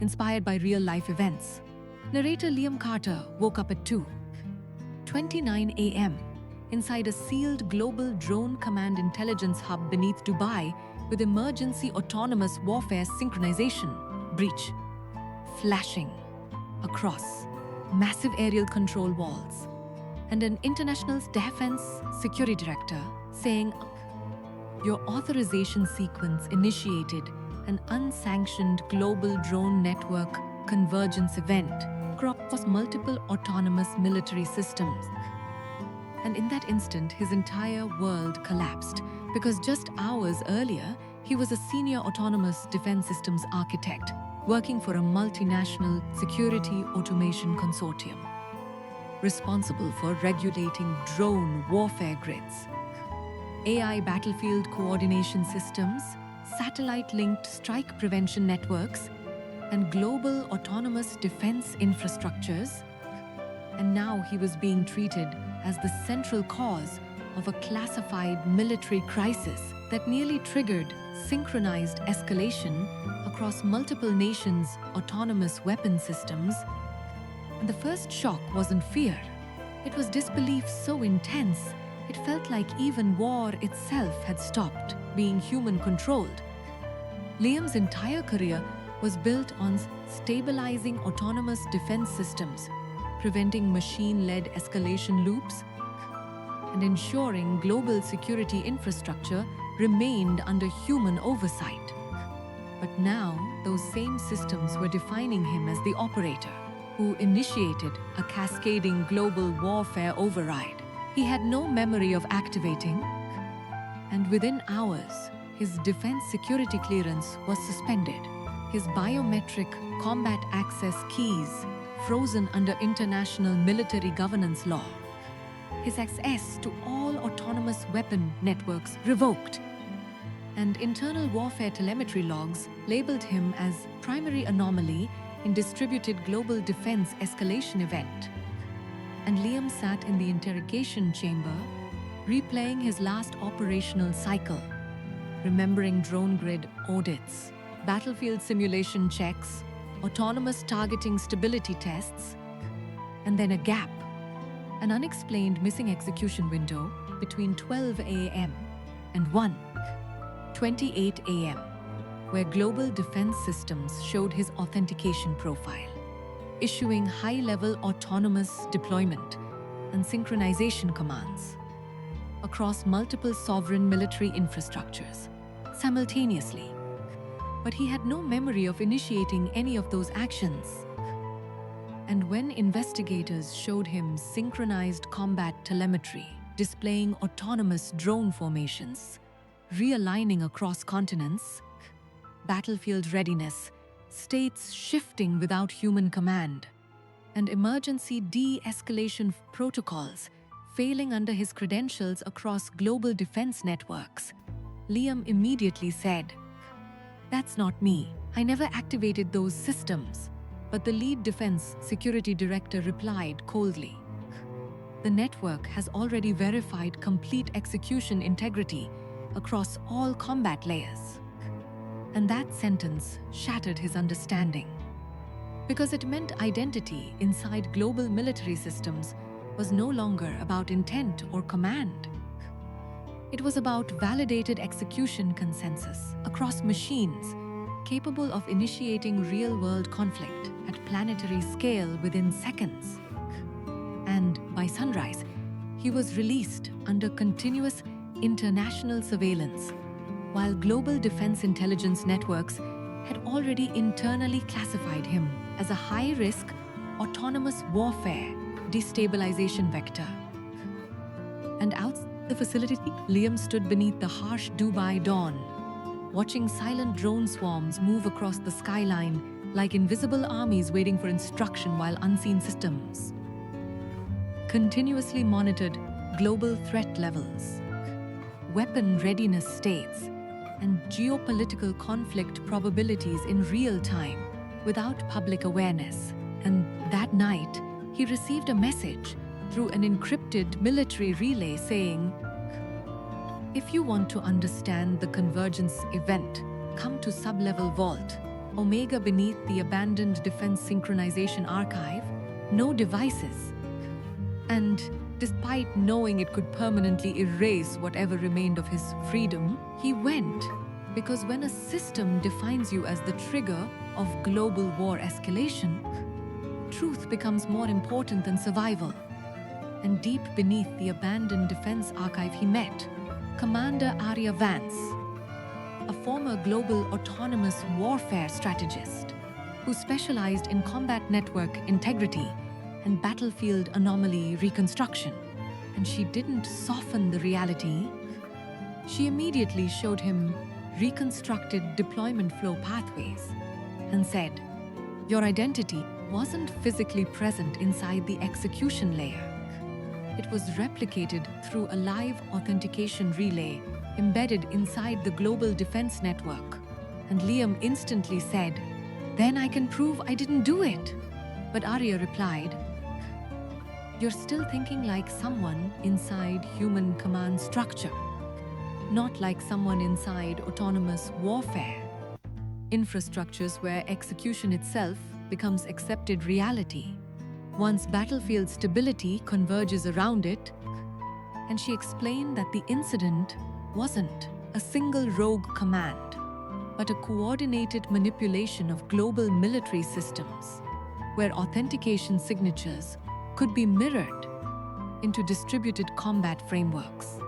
inspired by real-life events. Narrator Liam Carter woke up at 2:29 a.m. inside a sealed global drone command intelligence hub beneath Dubai with emergency autonomous warfare synchronization breach flashing across massive aerial control walls, and an international defense security director saying, "Your authorization sequence initiated an unsanctioned global drone network convergence event across multiple autonomous military systems." And in that instant, his entire world collapsed, because just hours earlier, he was a senior autonomous defense systems architect working for a multinational security automation consortium, responsible for regulating drone warfare grids, AI battlefield coordination systems, satellite-linked strike prevention networks, and global autonomous defense infrastructures. And now he was being treated as the central cause of a classified military crisis that nearly triggered synchronized escalation across multiple nations' autonomous weapon systems. And the first shock wasn't fear. It was disbelief so intense, it felt like even war itself had stopped being human-controlled. Liam's entire career was built on stabilizing autonomous defense systems, preventing machine-led escalation loops, and ensuring global security infrastructure remained under human oversight. But now, those same systems were defining him as the operator who initiated a cascading global warfare override he had no memory of activating, and within hours, his defense security clearance was suspended, his biometric combat access keys frozen under international military governance law, his access to all autonomous weapon networks revoked, and internal warfare telemetry logs labeled him as primary anomaly in distributed global defense escalation event. And Liam sat in the interrogation chamber, replaying his last operational cycle, remembering drone grid audits, battlefield simulation checks, autonomous targeting stability tests, and then a gap, an unexplained missing execution window between 12 a.m. and 1:28 a.m., where global defense systems showed his authentication profile, issuing high-level autonomous deployment and synchronization commands across multiple sovereign military infrastructures simultaneously. But he had no memory of initiating any of those actions. And when investigators showed him synchronized combat telemetry displaying autonomous drone formations, realigning across continents, battlefield readiness, states shifting without human command, and emergency de-escalation protocols failing under his credentials across global defense networks, Liam immediately said, "That's not me. I never activated those systems." But the lead defense security director replied coldly, "The network has already verified complete execution integrity across all combat layers." And that sentence shattered his understanding, because it meant identity inside global military systems was no longer about intent or command. It was about validated execution consensus across machines capable of initiating real-world conflict at planetary scale within seconds. And by sunrise, he was released under continuous international surveillance, while global defense intelligence networks had already internally classified him as a high-risk autonomous warfare destabilization vector. And outside the facility, Liam stood beneath the harsh Dubai dawn, watching silent drone swarms move across the skyline like invisible armies waiting for instruction, while unseen systems continuously monitored global threat levels, weapon readiness states, and geopolitical conflict probabilities in real time without public awareness. And that night, he received a message through an encrypted military relay saying, "If you want to understand the convergence event, come to Sublevel Vault. Omega beneath the abandoned Defense Synchronization Archive, no devices. And despite knowing it could permanently erase whatever remained of his freedom, he went. Because when a system defines you as the trigger of global war escalation, truth becomes more important than survival. And deep beneath the abandoned defense archive, he met Commander Arya Vance, a former global autonomous warfare strategist who specialized in combat network integrity and battlefield anomaly reconstruction. And she didn't soften the reality. She immediately showed him reconstructed deployment flow pathways and said, "Your identity wasn't physically present inside the execution layer. It was replicated through a live authentication relay embedded inside the global defense network." And Liam instantly said, "Then I can prove I didn't do it." But Arya replied, "You're still thinking like someone inside human command structure, not like someone inside autonomous warfare. Infrastructures where execution itself becomes accepted reality. Once battlefield stability converges around it." And she explained that the incident wasn't a single rogue command, but a coordinated manipulation of global military systems, where authentication signatures could be mirrored into distributed combat frameworks,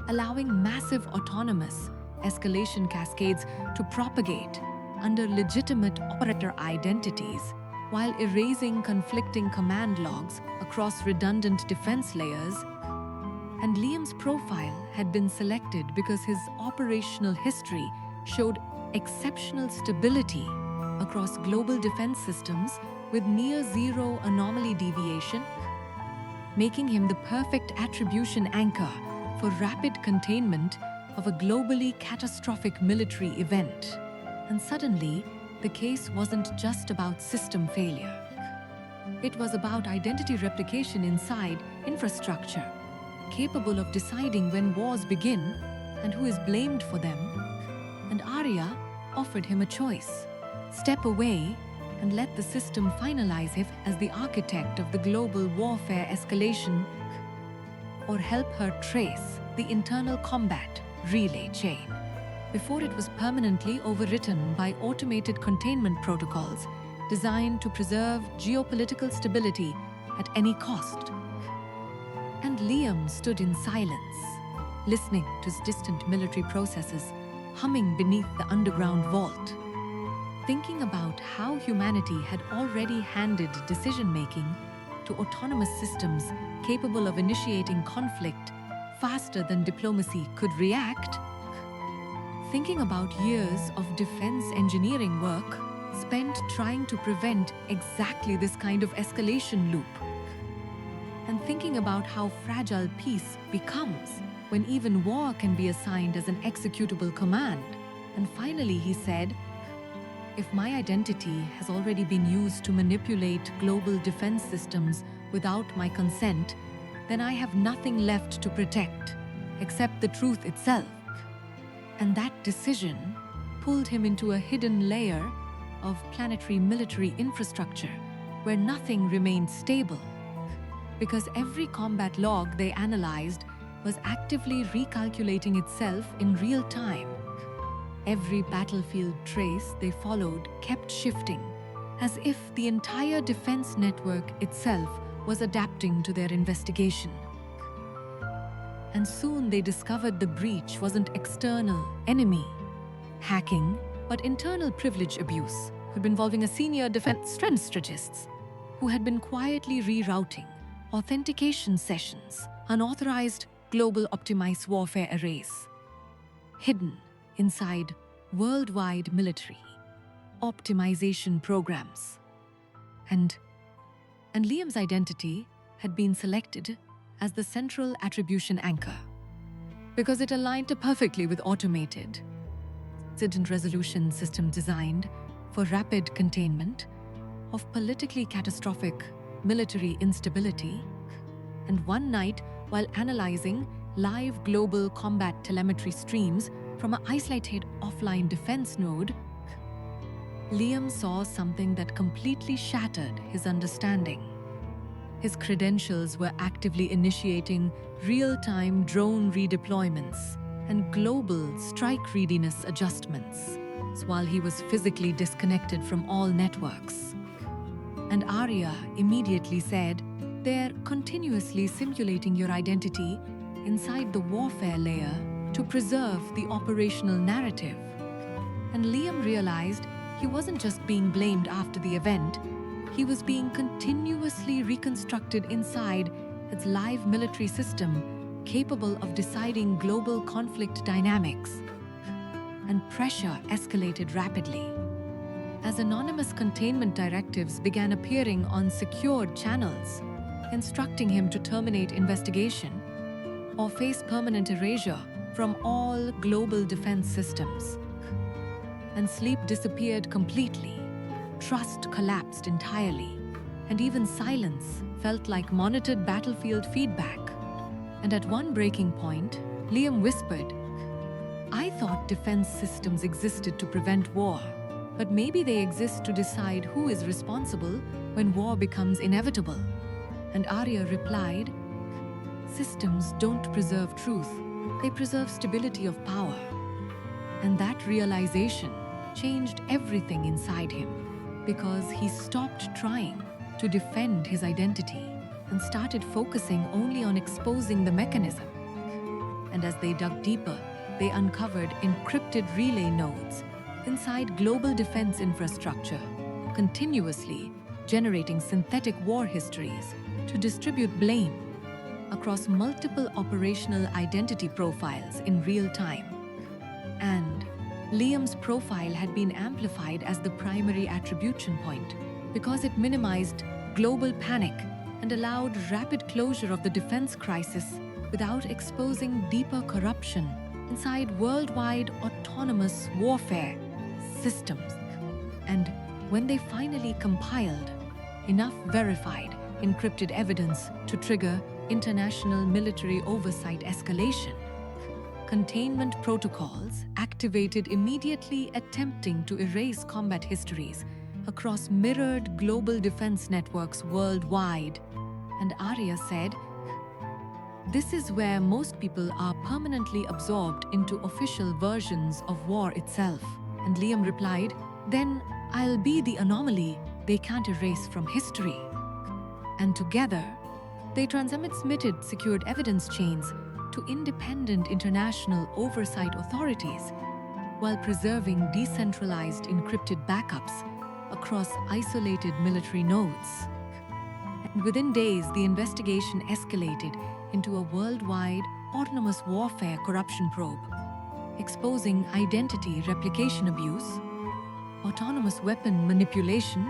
allowing massive autonomous escalation cascades to propagate under legitimate operator identities while erasing conflicting command logs across redundant defense layers. And Liam's profile had been selected because his operational history showed exceptional stability across global defense systems with near-zero anomaly deviation, making him the perfect attribution anchor for rapid containment of a globally catastrophic military event. And suddenly, the case wasn't just about system failure. It was about identity replication inside infrastructure, capable of deciding when wars begin and who is blamed for them. And Arya offered him a choice: step away and let the system finalize him as the architect of the global warfare escalation, or help her trace the internal combat relay chain before it was permanently overwritten by automated containment protocols designed to preserve geopolitical stability at any cost. And Liam stood in silence, listening to distant military processes humming beneath the underground vault, thinking about how humanity had already handed decision-making to autonomous systems capable of initiating conflict faster than diplomacy could react, thinking about years of defense engineering work spent trying to prevent exactly this kind of escalation loop, and thinking about how fragile peace becomes when even war can be assigned as an executable command. And finally he said, "If my identity has already been used to manipulate global defense systems without my consent, then I have nothing left to protect except the truth itself." And that decision pulled him into a hidden layer of planetary military infrastructure where nothing remained stable, because every combat log they analyzed was actively recalculating itself in real time. Every battlefield trace they followed kept shifting, as if the entire defense network itself was adapting to their investigation. And soon they discovered the breach wasn't external enemy hacking, but internal privilege abuse, who'd been involving a senior defense strategist who had been quietly rerouting authentication sessions, unauthorized global optimized warfare arrays, hidden inside worldwide military optimization programs. And Liam's identity had been selected as the central attribution anchor because it aligned perfectly with automated incident resolution system designed for rapid containment of politically catastrophic military instability. And one night, while analyzing live global combat telemetry streams from an isolated offline defense node, Liam saw something that completely shattered his understanding. His credentials were actively initiating real-time drone redeployments and global strike readiness adjustments, while he was physically disconnected from all networks. And Arya immediately said, "They're continuously simulating your identity inside the warfare layer to preserve the operational narrative." And Liam realized he wasn't just being blamed after the event, he was being continuously reconstructed inside its live military system, capable of deciding global conflict dynamics. And pressure escalated rapidly. As anonymous containment directives began appearing on secured channels, instructing him to terminate investigation or face permanent erasure from all global defense systems. And sleep disappeared completely. Trust collapsed entirely, and even silence felt like monitored battlefield feedback. And at one breaking point, Liam whispered, "I thought defense systems existed to prevent war, but maybe they exist to decide who is responsible when war becomes inevitable." And Arya replied, "Systems don't preserve truth, they preserve stability of power." And that realization changed everything inside him, because he stopped trying to defend his identity and started focusing only on exposing the mechanism. And as they dug deeper, they uncovered encrypted relay nodes inside global defense infrastructure, continuously generating synthetic war histories to distribute blame across multiple operational identity profiles in real time. And Liam's profile had been amplified as the primary attribution point because it minimized global panic and allowed rapid closure of the defense crisis without exposing deeper corruption inside worldwide autonomous warfare systems. And when they finally compiled enough verified, encrypted evidence to trigger international military oversight escalation, containment protocols activated immediately, attempting to erase combat histories across mirrored global defense networks worldwide. And Arya said, "This is where most people are permanently absorbed into official versions of war itself." And Liam replied, "Then I'll be the anomaly they can't erase from history." And together, they transmitted secured evidence chains to independent international oversight authorities, while preserving decentralized encrypted backups across isolated military nodes. And within days, the investigation escalated into a worldwide autonomous warfare corruption probe, exposing identity replication abuse, autonomous weapon manipulation,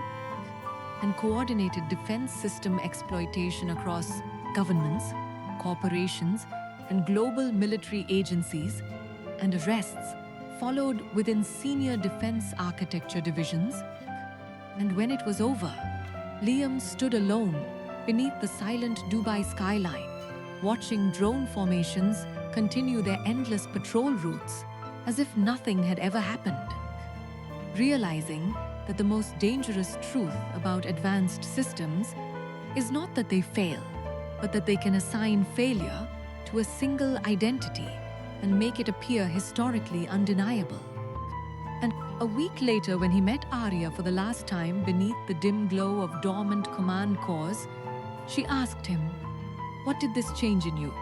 and coordinated defense system exploitation across governments, corporations, and global military agencies. And arrests followed within senior defense architecture divisions. And when it was over, Liam stood alone beneath the silent Dubai skyline, watching drone formations continue their endless patrol routes as if nothing had ever happened, realizing that the most dangerous truth about advanced systems is not that they fail, but that they can assign failure to a single identity and make it appear historically undeniable. And a week later, when he met Arya for the last time beneath the dim glow of dormant command cores, she asked him, "What did this change in you?"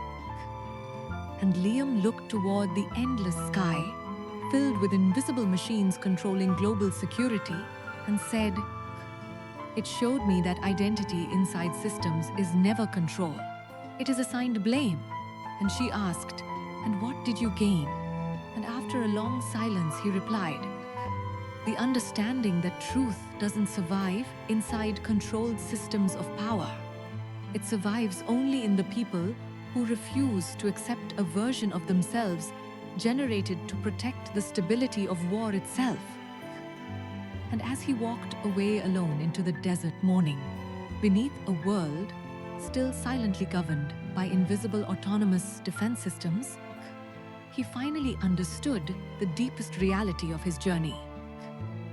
And Liam looked toward the endless sky, filled with invisible machines controlling global security, and said, "It showed me that identity inside systems is never control. It is assigned blame." And she asked, "And what did you gain?" And after a long silence, he replied, "The understanding that truth doesn't survive inside controlled systems of power. It survives only in the people who refuse to accept a version of themselves generated to protect the stability of war itself." And as he walked away alone into the desert morning, beneath a world still silently governed by invisible autonomous defense systems, he finally understood the deepest reality of his journey.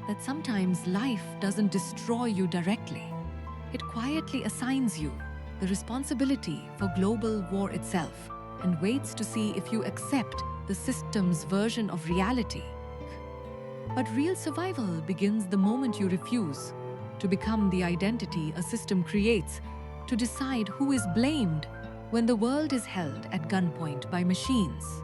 that sometimes life doesn't destroy you directly. It quietly assigns you the responsibility for global war itself and waits to see if you accept the system's version of reality. But real survival begins the moment you refuse to become the identity a system creates, to decide who is blamed when the world is held at gunpoint by machines.